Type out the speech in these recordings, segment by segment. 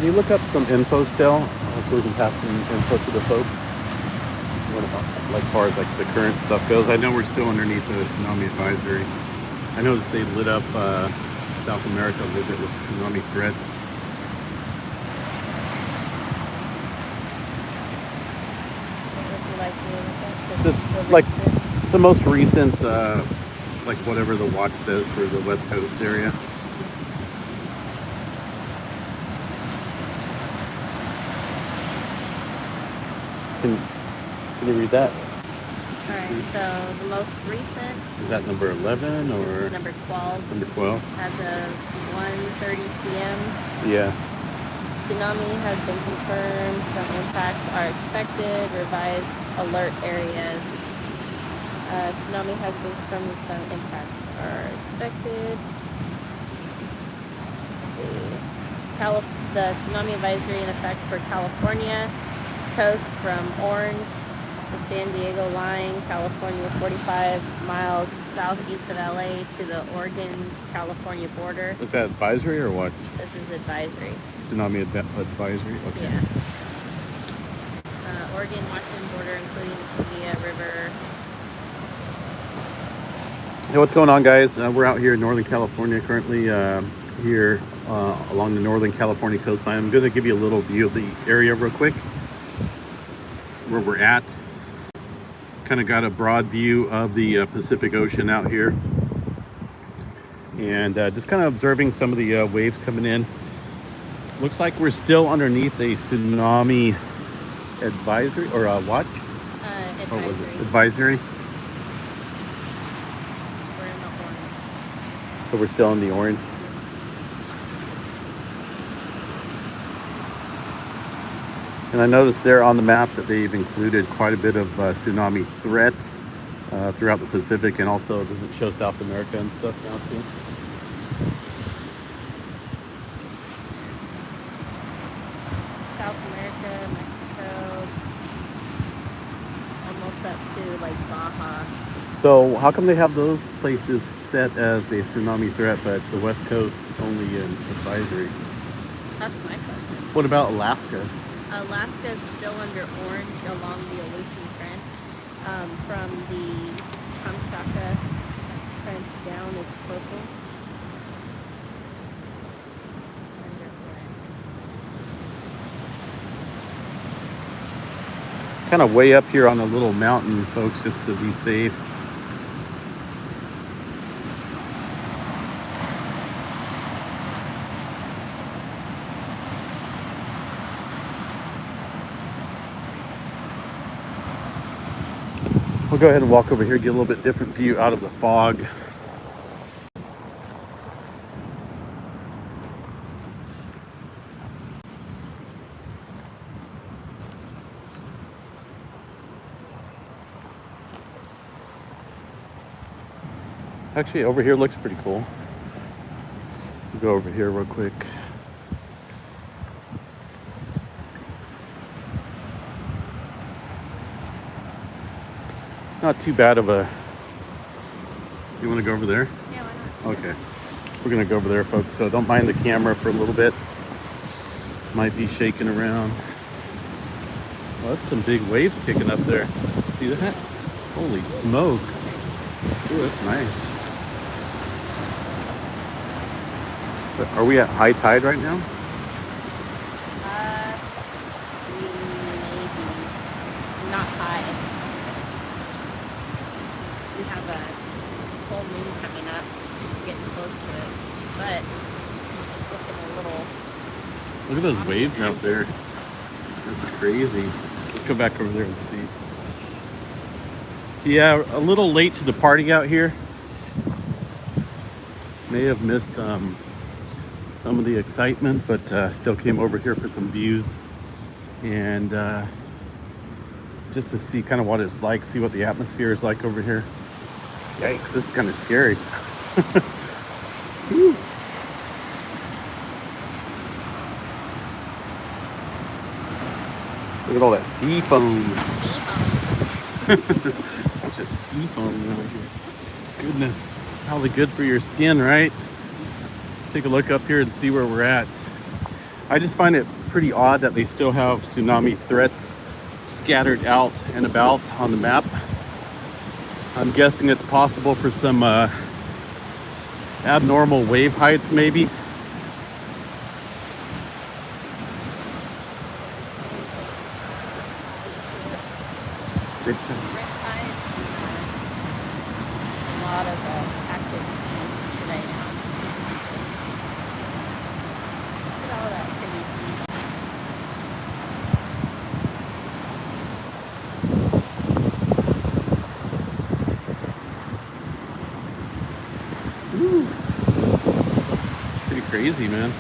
Can you look up some info still? So we can pass some info to the folks. Like far as like the current stuff goes. I know we're still underneath the tsunami advisory. I know that they lit up South America a little bit with tsunami threats. Just like the most recent, like whatever the watch says for the West Coast area. Can you read that? Alright, so the most recent Is that number 11 or? This is number 12. Number 12. As of 1:30 p.m. Yeah. Tsunami has been confirmed. Some impacts are expected. Revised alert areas. Tsunami has been confirmed. Some impacts are expected. Let's see. The tsunami advisory in effect for California coast from Orange to San Diego line, California, 45 miles southeast of LA to the Oregon-California border. Is that advisory or what? This is advisory. Tsunami advisory? Okay. Yeah. Oregon-Washington border, including the Columbia River. Hey, what's going on, guys? We're out here in Northern California currently, here along the Northern California coastline. I'm going to give you a little view of the area real quick, where we're at. Kind of got a broad view of the Pacific Ocean out here, and just kind of observing some of the waves coming in. Looks like we're still underneath a tsunami advisory or a watch. Advisory. What was it? Advisory. We're in the orange. So we're still in the orange. And I noticed there on the map that they've included quite a bit of tsunami threats throughout the Pacific, and also does it show South America and stuff now too? South America, Mexico, almost up to like Baja. So how come they have those places set as a tsunami threat, but the West Coast only an advisory? That's my question. What about Alaska? Alaska is still under orange along the Aleutian Trend. From the Kamchatka Trench down is purple. Under orange. Kind of way up here on a little mountain, folks, just to be safe. We'll go ahead and walk over here, get a little bit different view out of the fog. Actually, over here looks pretty cool. We'll go over here real quick. Not too bad of a... You want to go over there? Yeah, why not? Okay. We're going to go over there, folks, so don't mind the camera for a little bit. Might be shaking around. Well, that's some big waves kicking up there. See that? Holy smokes. Ooh, that's nice. But are we at high tide right now? Maybe. Not high. We have a full moon coming up. We're getting close to it. But it's looking a little... Look at those waves out there. That's crazy. Let's go back over there and see. Yeah, a little late to the party out here. May have missed some of the excitement, but still came over here for some views. And just to see kind of what it's like, see what the atmosphere is like over here. Yikes, this is kind of scary. Look at all that sea foam. Bunch of sea foam over here. Goodness, probably good for your skin, right? Let's take a look up here and see where we're at. I just find it pretty odd that they still have tsunami threats scattered out and about on the map. I'm guessing it's possible for some abnormal wave heights, maybe. Rip tides. A lot of active today now. Look at all that pretty sea. Woo. Pretty crazy, man.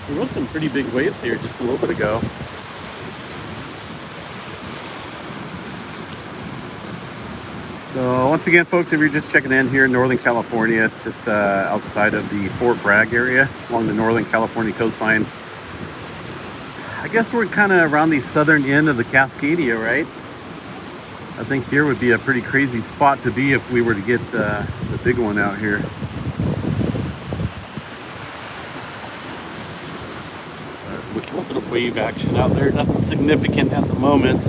There was some pretty big waves here just a little bit ago. So once again, folks, if you're just checking in here in Northern California, just outside of the Fort Bragg area along the Northern California coastline, I guess we're kind of around the southern end of the Cascadia, right? I think here would be a pretty crazy spot to be if we were to get the big one out here. With a little bit of wave action out there, nothing significant at the moment.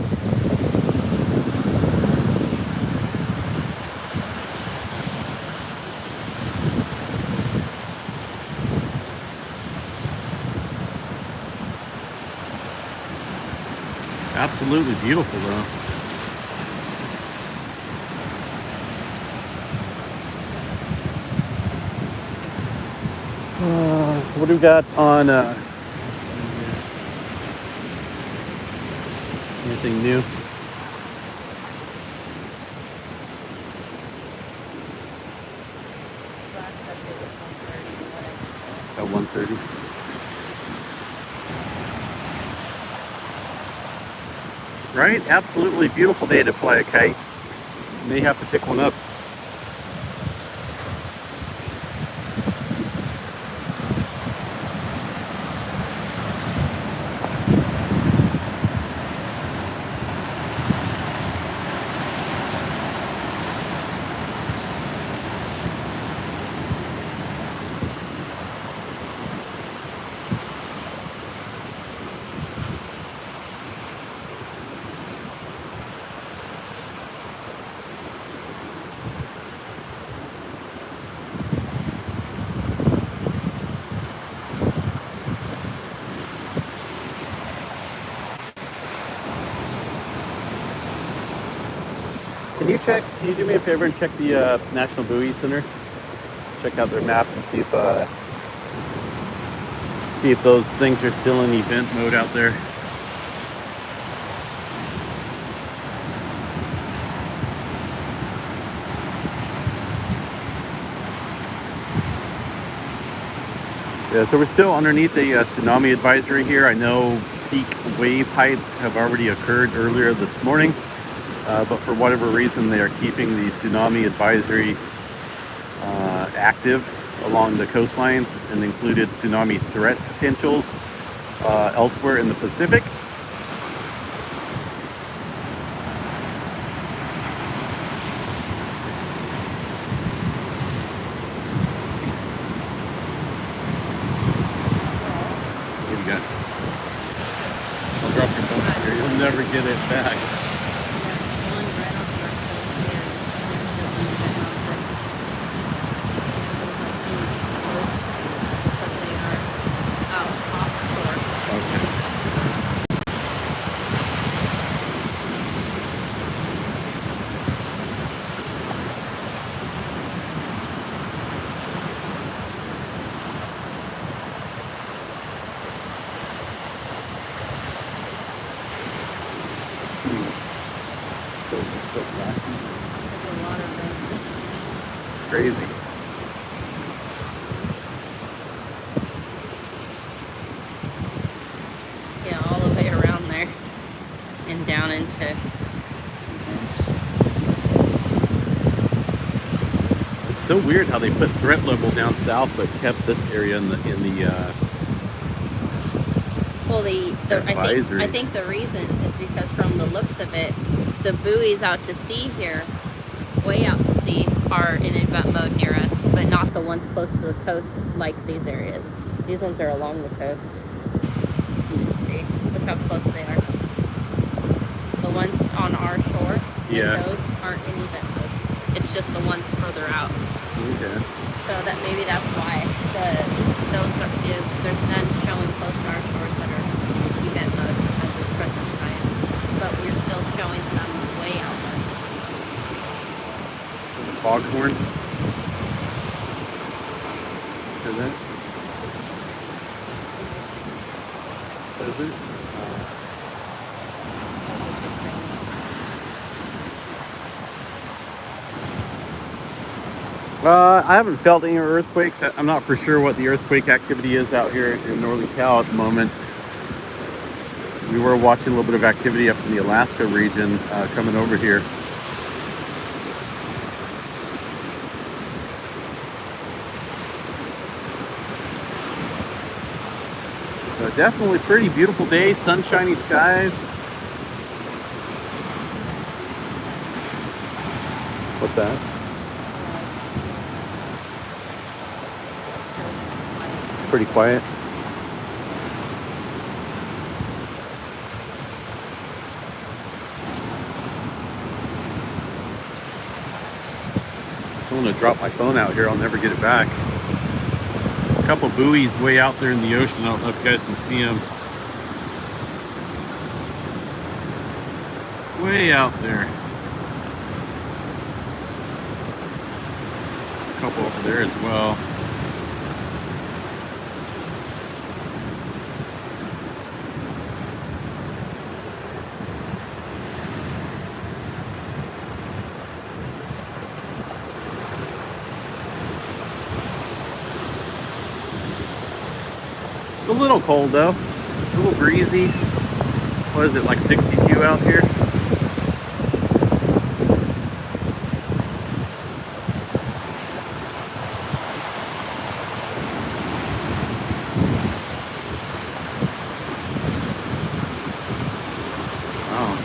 Absolutely beautiful though. So what do we got on anything new? Last update was 1:30. At 1:30. Right? Absolutely beautiful day to fly a kite. You may have to pick one up. Can you do me a favor and check the National Buoy Center? Check out their map and see if those things are still in event mode out there. Yeah, so we're still underneath a tsunami advisory here. I know peak wave heights have already occurred earlier this morning. But for whatever reason, they are keeping the tsunami advisory active along the coastlines and included tsunami threat potentials elsewhere in the Pacific. What do you got? Don't drop your phone out here. You'll never get it back. Crazy. and down into. It's so weird how they put threat level down south, but kept this area in the Well, advisory. I think the reason is because from the looks of it, the buoys out to sea here, way out to sea, are in event mode near us, but not the ones close to the coast like these areas. These ones are along the coast. See, look how close they are. The ones on our shore, Yeah. those aren't in event mode. It's just the ones further out. Okay. So that maybe that's why there's none showing close to our shores that are event mode at this present time, but we're still showing some way out there. The foghorn. Is it? Is it? I haven't felt any earthquakes. I'm not for sure what the earthquake activity is out here in Northern Cal at the moment. We were watching a little bit of activity up in the Alaska region coming over here. So definitely pretty beautiful day, sunshiny skies. What's that? Pretty quiet. I'm gonna drop my phone out here. I'll never get it back. A couple buoys way out there in the ocean. I don't know if you guys can see them. Way out there. A couple over there as well. It's a little cold though, a little breezy. What is it, like 62 out here? Oh,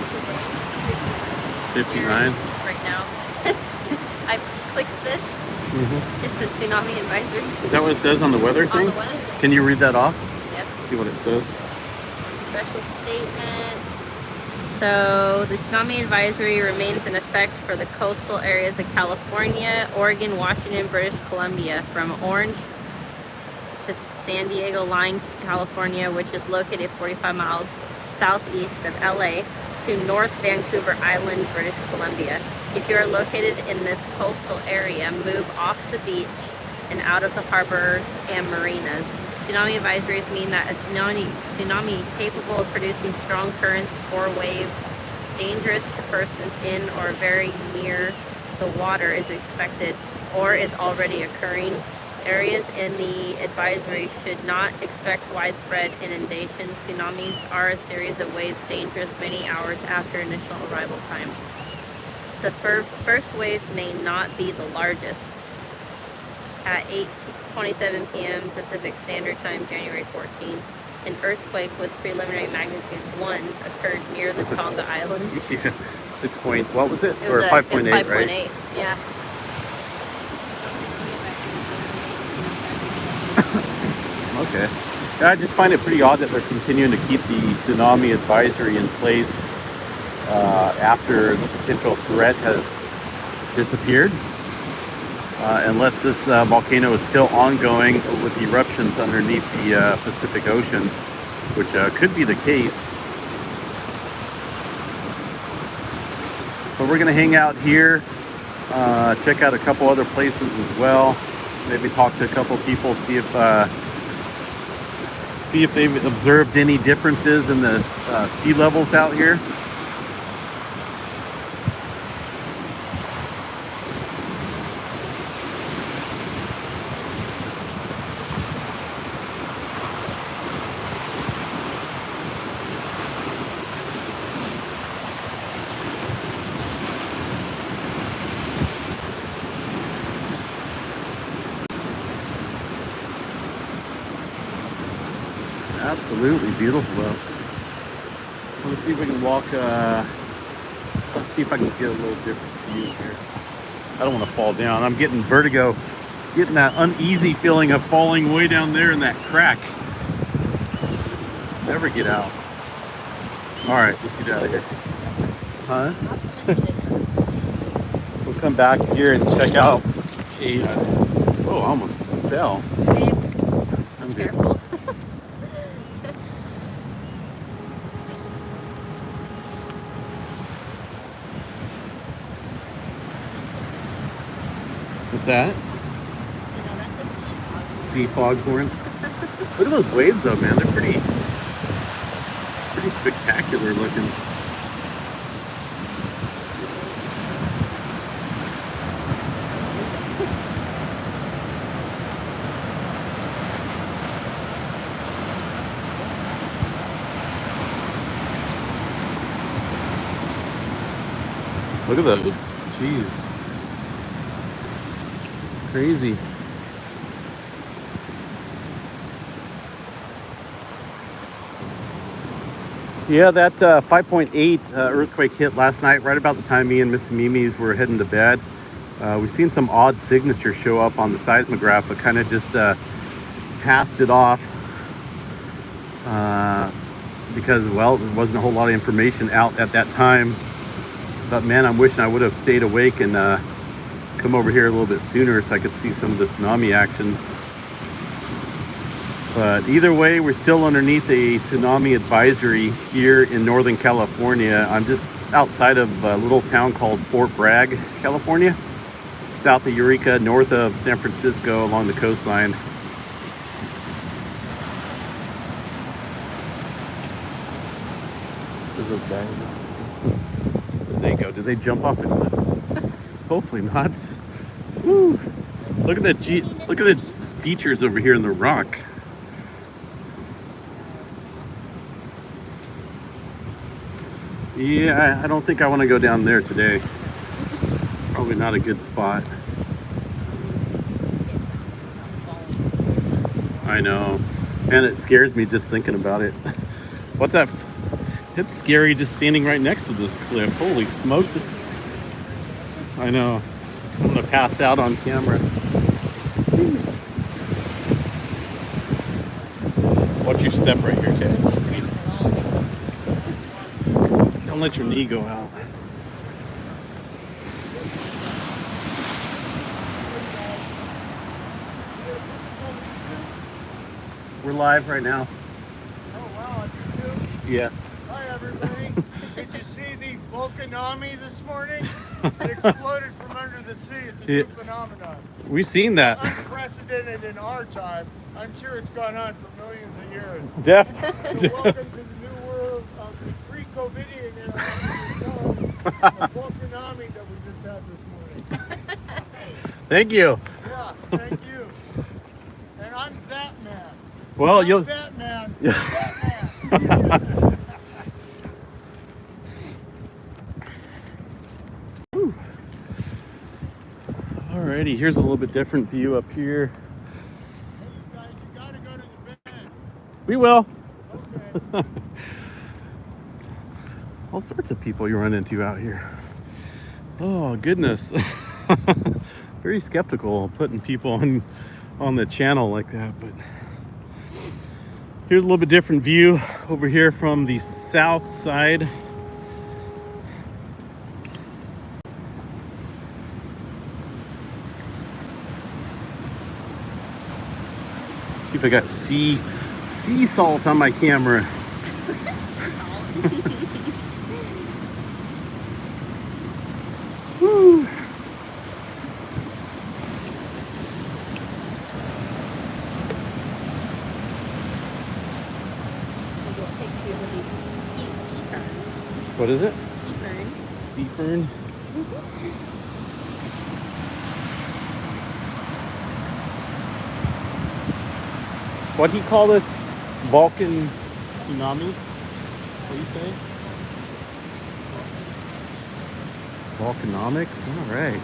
59. Right now. I clicked this. Mm-hmm. It's the tsunami advisory. Is that what it says on the weather thing? On the weather thing. Can you read that off? Yep. See what it says. Special statement. So the tsunami advisory remains in effect for the coastal areas of California, Oregon, Washington, British Columbia, from Orange to San Diego line, California, which is located 45 miles southeast of LA, to North Vancouver Island, British Columbia. If you are located in this coastal area, move off the beach and out of the harbors and marinas. Tsunami advisories mean that a tsunami capable of producing strong currents or waves dangerous to persons in or very near the water is expected or is already occurring. Areas in the advisory should not expect widespread inundation. Tsunamis are a series of waves dangerous many hours after initial arrival time. The first wave may not be the largest. At 8:27 p.m. Pacific Standard Time, January 14th, an earthquake with preliminary magnitude 1 occurred near the Tonga Islands. Yeah, 6 point, what was it? It Or was 5.8, right? 5.8, yeah. Okay. Yeah, I just find it pretty odd that they're continuing to keep the tsunami advisory in place after the potential threat has disappeared. Unless this volcano is still ongoing with eruptions underneath the Pacific Ocean, which could be the case. But we're going to hang out here, check out a couple other places as well. Maybe talk to a couple people, see if they've observed any differences in the sea levels out here. absolutely beautiful though. Let's see if we can walk. Let's see if I can get a little different view here. I don't want to fall down. I'm getting vertigo, getting that uneasy feeling of falling way down there in that crack. Never get out. All right, let's get out of here. Huh? We'll come back here and check out a. Oh, I almost fell. I'm good. Careful. What's that? No, that's a Sea foghorn. Look at those waves though, man. They're pretty spectacular looking. Look at those. Jeez. Crazy. Yeah, that 5.8 earthquake hit last night, right about the time me and Miss Mimi's were heading to bed. We've seen some odd signatures show up on the seismograph, but kind of just passed it off because, well, there wasn't a whole lot of information out at that time. But man, I'm wishing I would have stayed awake and come over here a little bit sooner so I could see some of the tsunami action. But either way, we're still underneath a tsunami advisory here in Northern California. I'm just outside of a little town called Fort Bragg, California, south of Eureka, north of San Francisco along the coastline. There's those guys. Where'd they go? Did they jump off the cliff? Hopefully not. Woo. Look at that look at the features over here in the rock. Yeah, I don't think I want to go down there today. Probably not a good spot. I know. And it scares me just thinking about it. What's that? It's scary just standing right next to this cliff. Holy smokes. I know. I'm going to pass out on camera. Watch your step right here, Kay. Don't let your knee go out. We're live right now. Oh wow, on YouTube? Yeah. Hi everybody. Did you see the Volcanomi this morning? It exploded from under the sea. It's a new phenomenon. We've seen that. Unprecedented in our time. I'm sure it's gone on for millions of years. So welcome to the new world of the pre-COVIDian era. The Volcanomi that we just had this morning. Thank you. Yeah, thank you. And I'm that man. Well, I'm you'll. that man. Yeah. That man. Alrighty, here's a little bit different view up here. You guys, you gotta go to the bed. We will. Okay. All sorts of people you run into out here. Oh goodness. Very skeptical of putting people on the channel like that, but here's a little bit different view over here from the south side. See if I got sea salt on my camera. Woo. What is it? Sea fern. What do you call it? Vulcan tsunami? What do you say? Volcanomics? All right.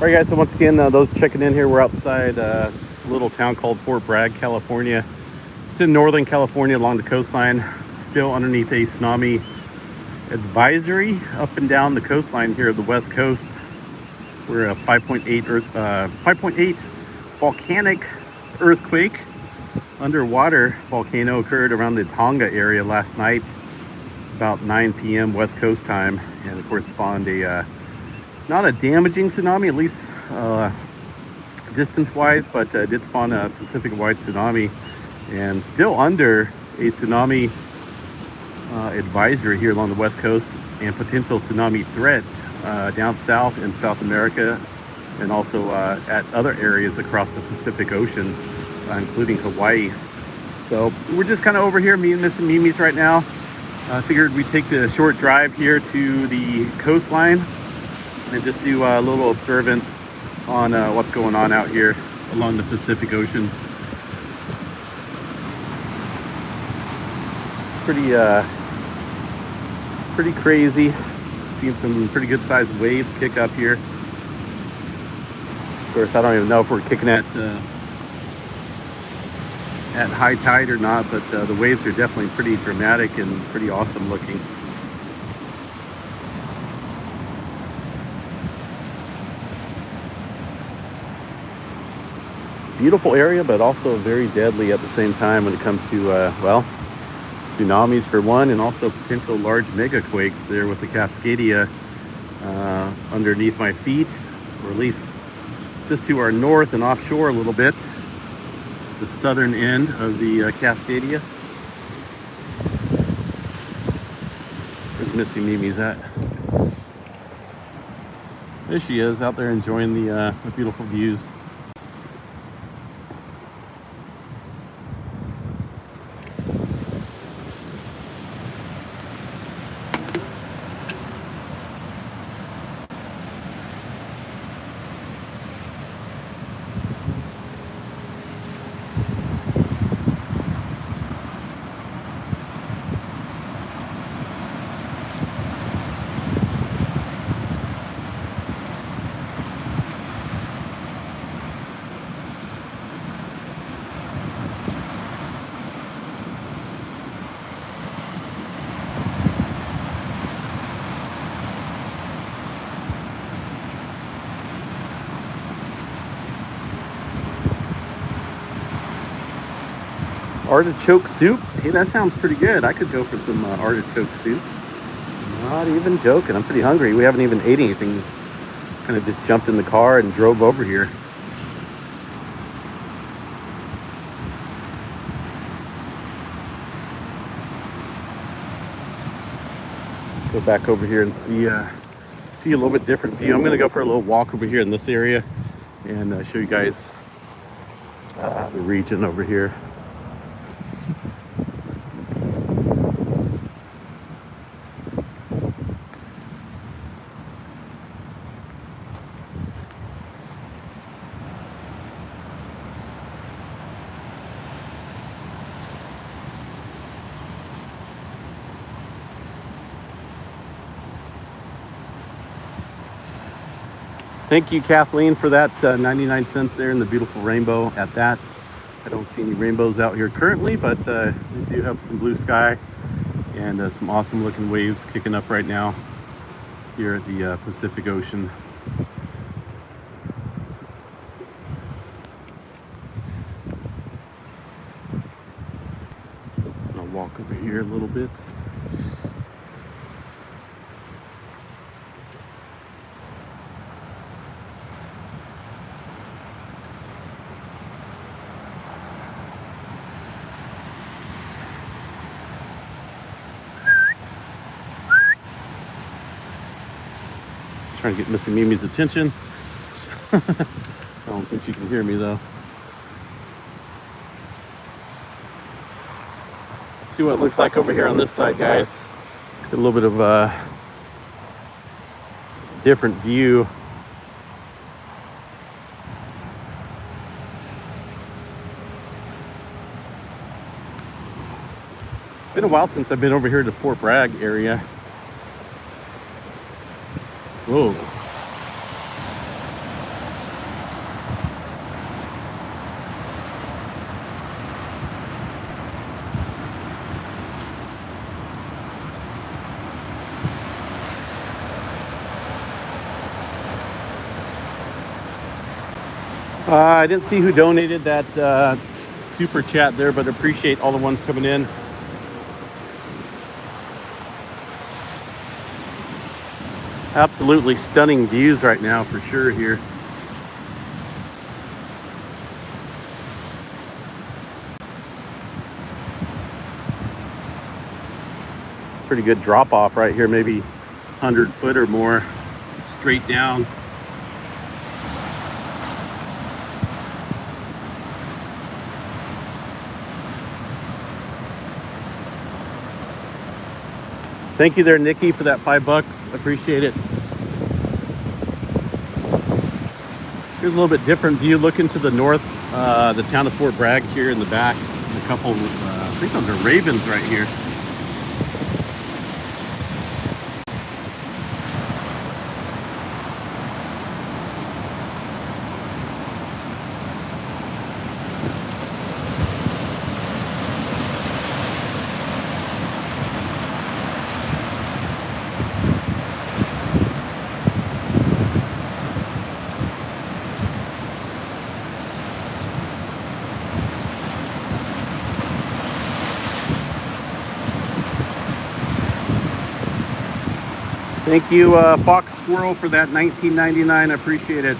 All right, guys, so once again, those checking in here, we're outside a little town called Fort Bragg, California. It's in Northern California along the coastline, still underneath a tsunami advisory up and down the coastline here of the West Coast. We're a 5.8 volcanic earthquake. Underwater volcano occurred around the Tonga area last night, about 9 p.m. West Coast time, and of course spawned a not a damaging tsunami, at least distance-wise, but did spawn a Pacific-wide tsunami, and still under a tsunami advisory here along the West Coast, and potential tsunami threat down south in South America, and also at other areas across the Pacific Ocean, including Hawaii. So we're just kind of over here, me and Miss Mimi's right now. I figured we'd take the short drive here to the coastline and just do a little observance on what's going on out here along the Pacific Ocean. Pretty crazy. Seeing some pretty good sized waves kick up here. Of course, I don't even know if we're kicking at high tide or not, but the waves are definitely pretty dramatic and pretty awesome looking. Beautiful area, but also very deadly at the same time when it comes to, well, tsunamis for one, and also potential large mega quakes there with the Cascadia underneath my feet, or at least just to our north and offshore a little bit, the southern end of the Cascadia. Where's Missy Mimi's at? There she is, out there enjoying the beautiful views. Artichoke soup. Hey, that sounds pretty good. I could go for some artichoke soup. Not even joking. I'm pretty hungry. We haven't even ate anything. Kind of just jumped in the car and drove over here. Go back over here and see a little bit different view. I'm going to go for a little walk over here in this area and show you guys the region over here. Thank you, Kathleen, for that 99 cents there in the beautiful rainbow at that. I don't see any rainbows out here currently, but we do have some blue sky and some awesome looking waves kicking up right now here at the Pacific Ocean. I'll walk over here a little bit. Trying to get Missy Mimi's attention. I don't think she can hear me though. See what it looks like over here on this side, guys. Get a little bit of a different view. It's been a while since I've been over here to Fort Bragg area. Whoa. I didn't see who donated that super chat there, but appreciate all the ones coming in. Absolutely stunning views right now for sure here. Pretty good drop off right here, maybe 100 foot or more straight down. Thank you there, Nikki, for that $5. Appreciate it. Here's a little bit different view looking to the north, the town of Fort Bragg here in the back. A couple, I think those are ravens right here. Thank you, Fox Squirrel, for that $19.99. I appreciate it.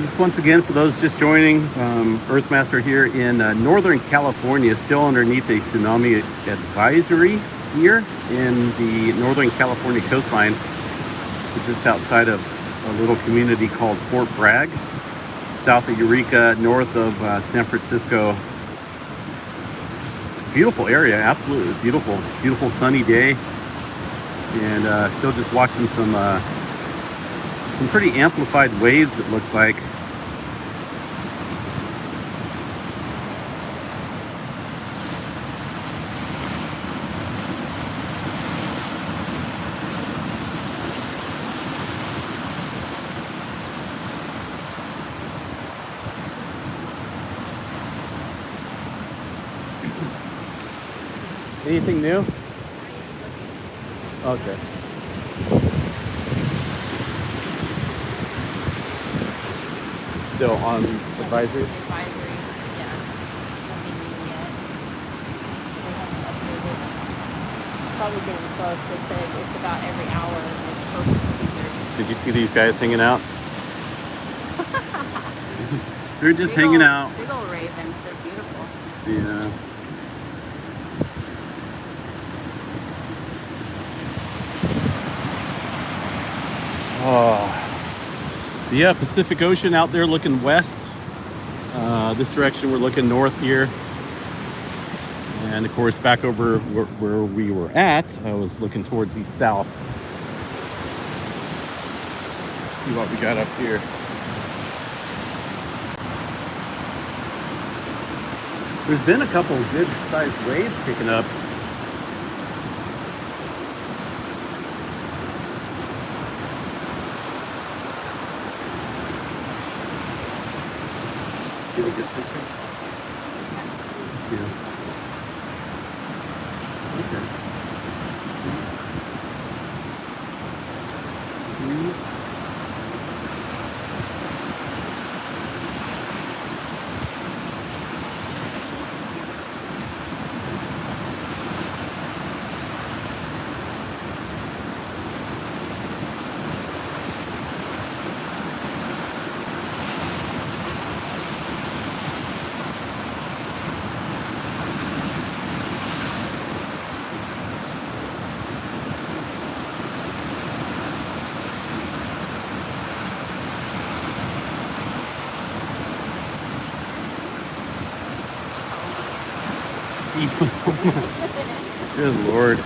Just once again, for those just joining, Earthmaster here in Northern California, still underneath a tsunami advisory here in the Northern California coastline. We're just outside of a little community called Fort Bragg, south of Eureka, north of San Francisco. Beautiful area, absolutely beautiful. Beautiful sunny day, and still just watching some pretty amplified waves, it looks like. Anything new? Okay. Still on advisory? Advisory, yeah. Nothing new yet. They haven't updated. Probably getting close. They said it's about every hour and it's close to 2:30. Did you see these guys hanging out? They're just hanging out. Big old ravens, they're beautiful. Yeah. Oh. Yeah, Pacific Ocean out there looking west. This direction we're looking north here. And of course back over where we were at, I was looking towards the south. Let's see what we got up here. There's been a couple of good sized waves picking up. Get a good picture? Yeah. Okay. See? Good Lord.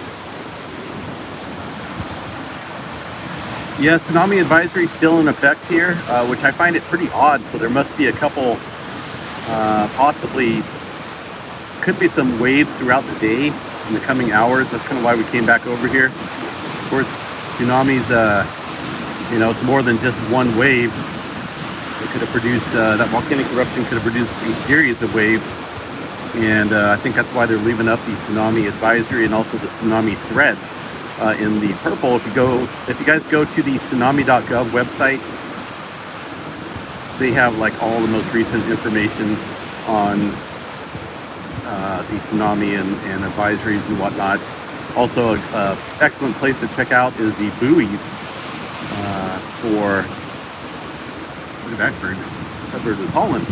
Yeah, tsunami advisory is still in effect here, which I find it pretty odd. So there must be a couple, possibly, could be some waves throughout the day in the coming hours. That's kind of why we came back over here. Of course, tsunamis, you know, it's more than just one wave. It could have produced, that volcanic eruption could have produced a series of waves. And I think that's why they're leaving up the tsunami advisory and also the tsunami threat in the purple. If you guys go to the tsunami.gov website, they have like all the most recent information on the tsunami and advisories and whatnot. Also, an excellent place to check out is the buoys for, look at that bird. That bird is hauling.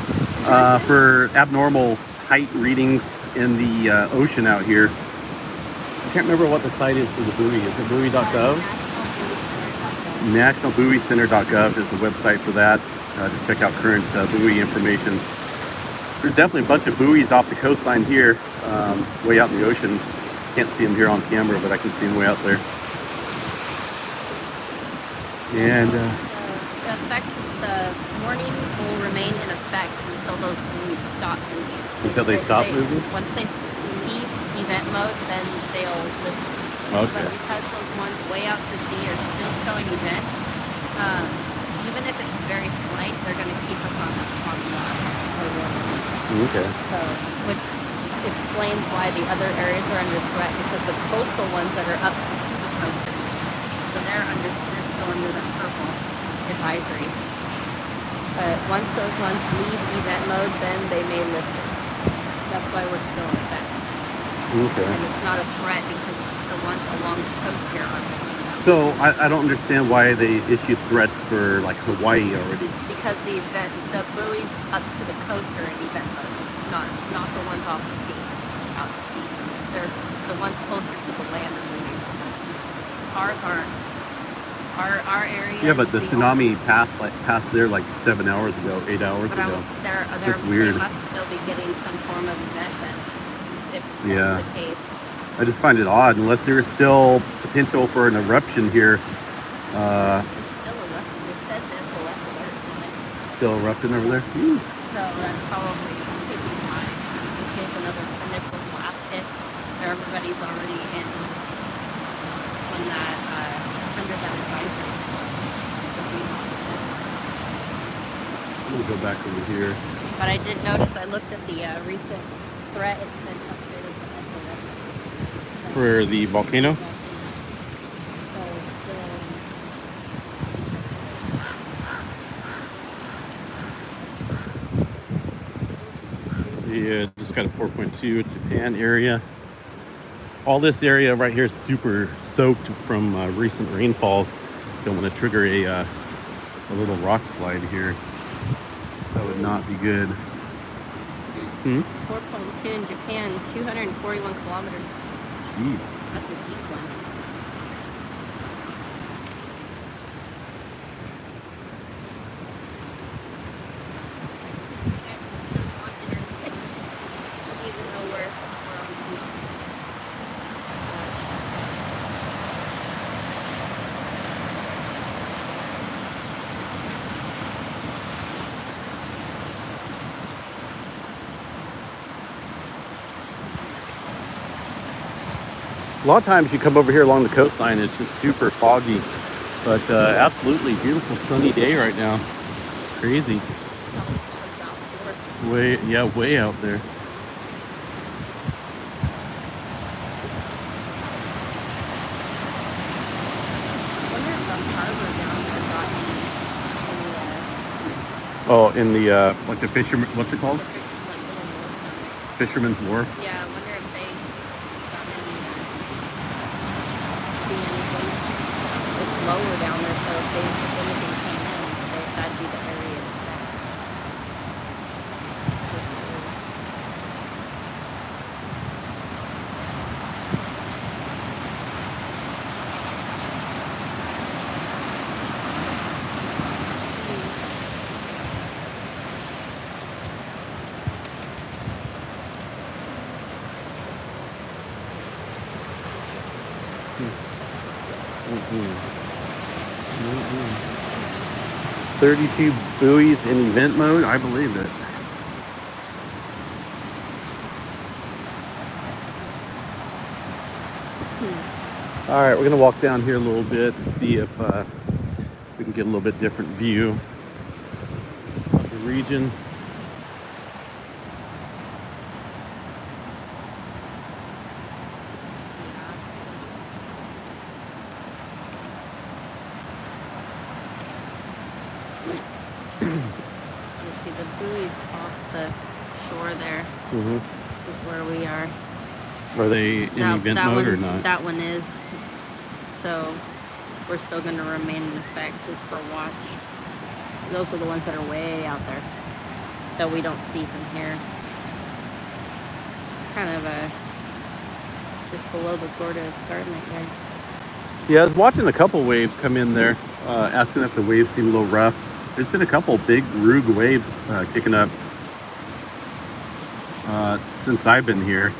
For abnormal height readings in the ocean out here. I can't remember what the site is for the buoy. Is it buoy.gov? Nationalbuoycenter.gov is the website for that to check out current buoy information. There's definitely a bunch of buoys off the coastline here, way out in the ocean. Can't see them here on camera, but I can see them way out there. And the warning will remain in effect until those buoys stop moving. Until they stop moving? Once they leave event mode, then they'll lift. Okay. But because those ones way out to sea are still showing event, even if it's very slight, they're going to keep us on Okay. So, which explains why the other areas are under threat, because the coastal ones that are up to the coast, so they're still under the purple advisory. But once those ones leave event mode, then they may lift it. That's why we're still in effect. Okay. And it's not a threat because the ones along the coast here are. So I don't understand why they issue threats for like Hawaii already. Because the buoys up to the coast are in event mode, not the ones off the sea, out to sea. They're the ones closer to the land are moving. Ours aren't. Our area. Yeah, but the tsunami passed there like 7 hours ago, 8 hours ago. It's just weird. They must still be getting some form of event then, if Yeah. that's the case. I just find it odd, unless there's still potential for an eruption here. It's still erupting. It says it's a left alert. Still erupting over there. So that's probably could be fine in case another initial blast hits. Everybody's already in when that under that advisory. I'm gonna go back over here. But I did notice. I looked at the recent threat. It's been upgraded to SOS. For the volcano? So it's still. Yeah, just got a 4.2 Japan area. All this area right here is super soaked from recent rainfalls. Don't want to trigger a little rock slide here. That would not be good. 4.2 in Japan, 241 kilometers. Jeez. That's a deep one. Even though we're on the beach. A lot of times you come over here along the coastline, it's just super foggy, but absolutely beautiful sunny day right now. Crazy. Way out there. Oh, in the like the fisherman, what's it called? Fisherman's Wharf. Yeah, I wonder if they got any, see anything. It's lower down there, so if anything came in, that'd be the area to check. Mm-mm. 32 buoys in event mode. I believe it. All right, we're gonna walk down here a little bit and see if we can get a little bit different view of the region. You see the buoys off the shore there. Mm-hmm. This is where we are. Are they in event mode or not? That one is. So we're still going to remain in effect just for watch. Those are the ones that are way out there that we don't see from here. It's kind of just below the Gorda Escarpment there. Yeah, I was watching a couple waves come in there, asking if the waves seem a little rough. There's been a couple big Rug waves kicking up since I've been here.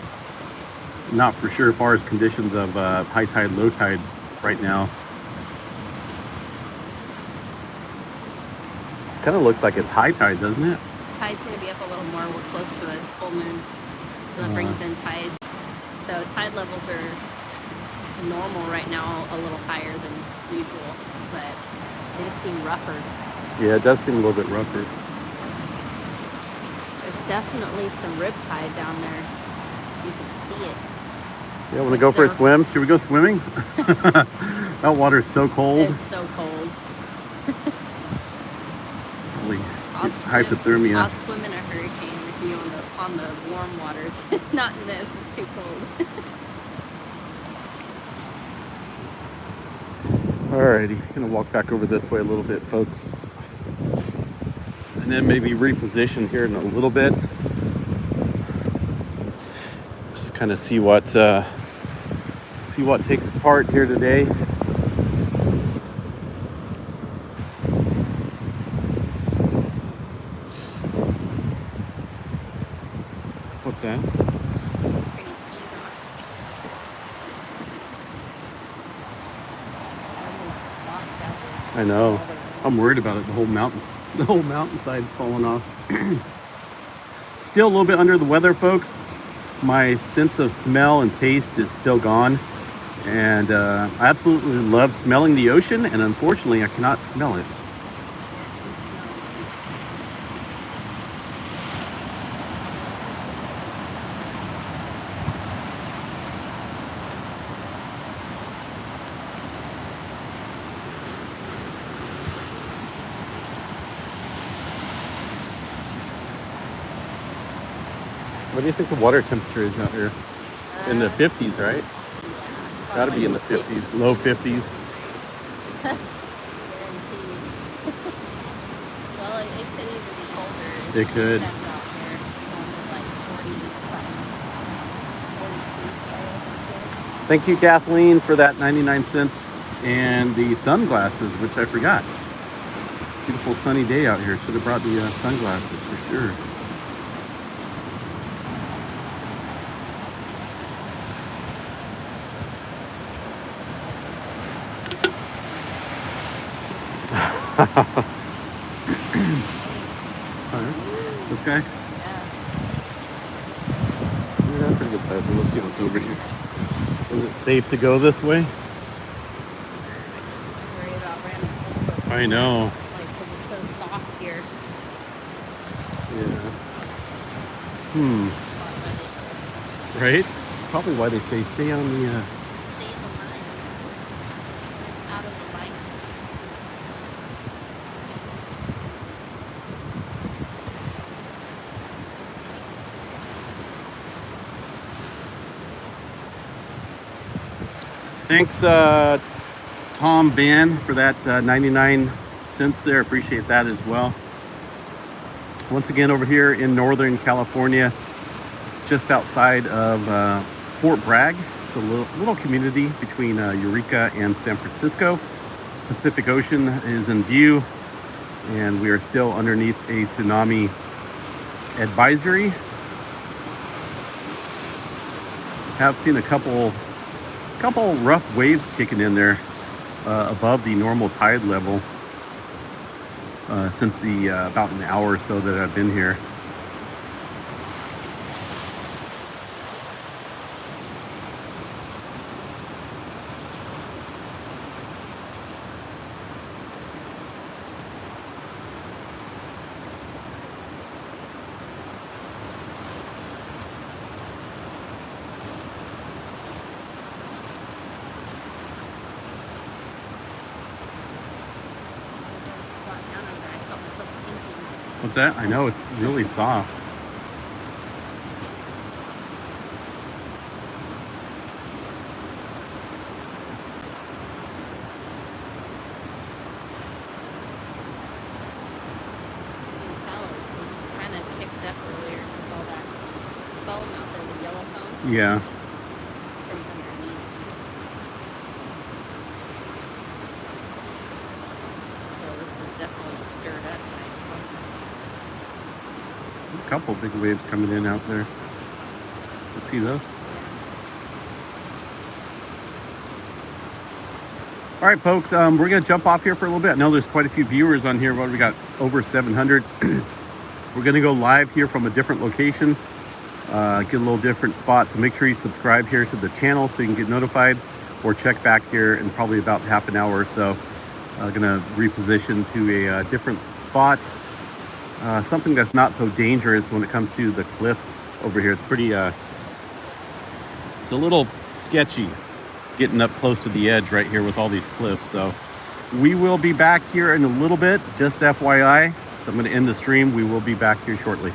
Not for sure as far as conditions of high tide, low tide right now. Kind of looks like it's high tide, doesn't it? Tide's going to be up a little more. We're close to a full moon, so that brings in tide. So tide levels are normal right now, a little higher than usual, but they just seem rougher. Yeah, it does seem a little bit rougher. There's definitely some rip tide down there. You can see it. Yeah, want to go for a swim? Should we go swimming? That water's so cold. It's so cold. Holy hypothermia. I'll swim in a hurricane with you on the warm waters. Not in this. It's too cold. Alrighty, gonna walk back over this way a little bit, folks, and then maybe reposition here in a little bit. Just kind of see what takes part here today. What's that? I know. I'm worried about it. The whole mountainside falling off. Still a little bit under the weather, folks. My sense of smell and taste is still gone. And I absolutely love smelling the ocean, and unfortunately I cannot smell it. What do you think the water temperature is out here? In the 50s, right? Gotta be in the 50s, low 50s. Well, it could even be colder. It could. Thank you, Kathleen, for that 99 cents and the sunglasses, which I forgot. Beautiful sunny day out here. Should have brought the sunglasses for sure. This guy? Yeah, pretty good size. Let's see what's over here. Is it safe to go this way? I know. Like, 'cause it's so soft here. Yeah. Right? Probably why they say stay on the Stay in the line. Out of the line. Thanks, Tom Ban, for that 99 cents there. Appreciate that as well. Once again, over here in Northern California, just outside of Fort Bragg. It's a little community between Eureka and San Francisco. Pacific Ocean is in view, and we are still underneath a tsunami advisory. Have seen a couple rough waves kicking in there. above the normal tide level since the about an hour or so that I've been here. What's that? I know, it's really soft. Yeah. A couple big waves coming in out there. You see those? All right, folks, we're gonna jump off here for a little bit. I know there's quite a few viewers on here. What we got? Over 700. We're gonna go live here from a different location, get a little different spot. So make sure you subscribe here to the channel so you can get notified, or check back here in probably about half an hour or so. Gonna reposition to a different spot. Something that's not so dangerous when it comes to the cliffs over here. It's pretty, it's a little sketchy getting up close to the edge right here with all these cliffs. So we will be back here in a little bit, just FYI. So I'm going to end the stream. We will be back here shortly.